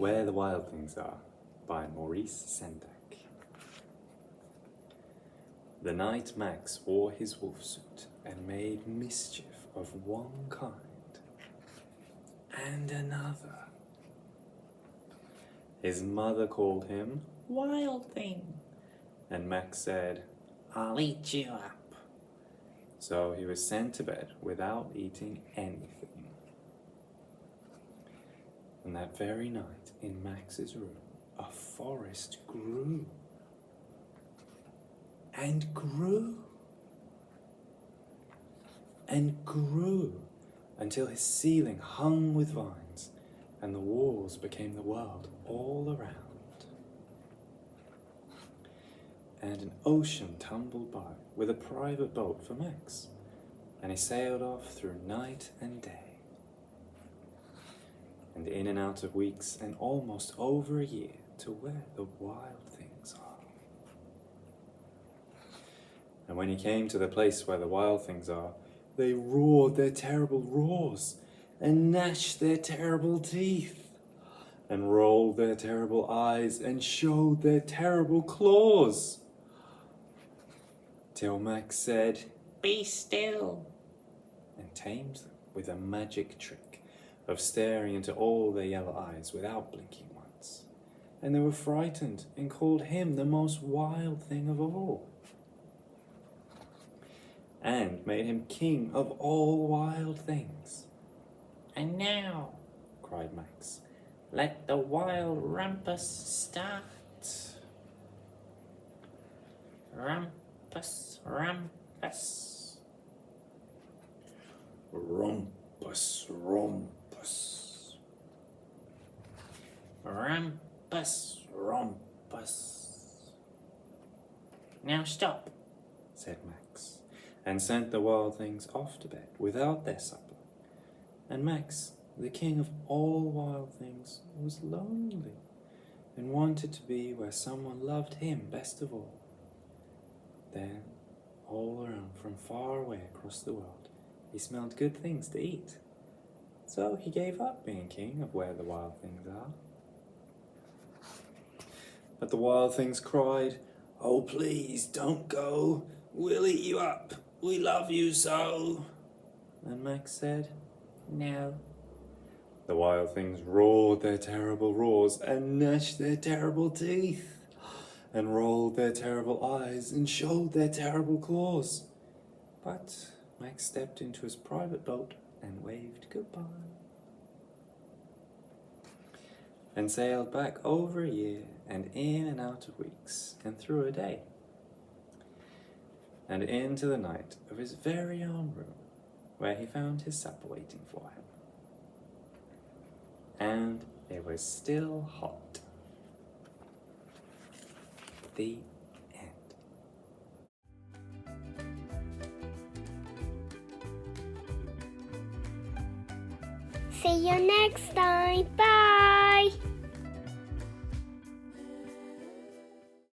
Where the Wild Things Are by Maurice Sendak. The night Max wore his wolf suit and made mischief of one kind and another. His mother called him Wild Thing, and Max said, "I'll eat you up." So he was sent to bed without eating anything. And that very night, in Max's room, a forest grew and grew and grew until his ceiling hung with vines and the walls became the world all around. And an ocean tumbled by with a private boat for Max, and he sailed off through night and day, and in and out of weeks and almost over a year to where the wild things are. And when he came to the place where the wild things are, they roared their terrible roars and gnashed their terrible teeth and rolled their terrible eyes and showed their terrible claws. Till Max said, "Be still," and tamed them with a magic trick of staring into all their yellow eyes without blinking once. And they were frightened and called him the most wild thing of all, and made him king of all wild things. "And now," cried Max, "let the wild rumpus start. Rumpus, rumpus. Rumpus, rumpus. Rumpus, rumpus." "Now stop," said Max, and sent the wild things off to bed without their supper. And Max, the king of all wild things, was lonely and wanted to be where someone loved him best of all. Then, all around from far away across the world, he smelled good things to eat. So he gave up being king of where the wild things are. But the wild things cried, "Oh, please don't go. We'll eat you up. We love you so." And Max said, "No." The wild things roared their terrible roars and gnashed their terrible teeth and rolled their terrible eyes and showed their terrible claws. But Max stepped into his private boat and waved goodbye, and sailed back over a year and in and out of weeks and through a day, and into the night of his very own room, where he found his supper waiting for him. And it was still hot. The end. See you next time. Bye.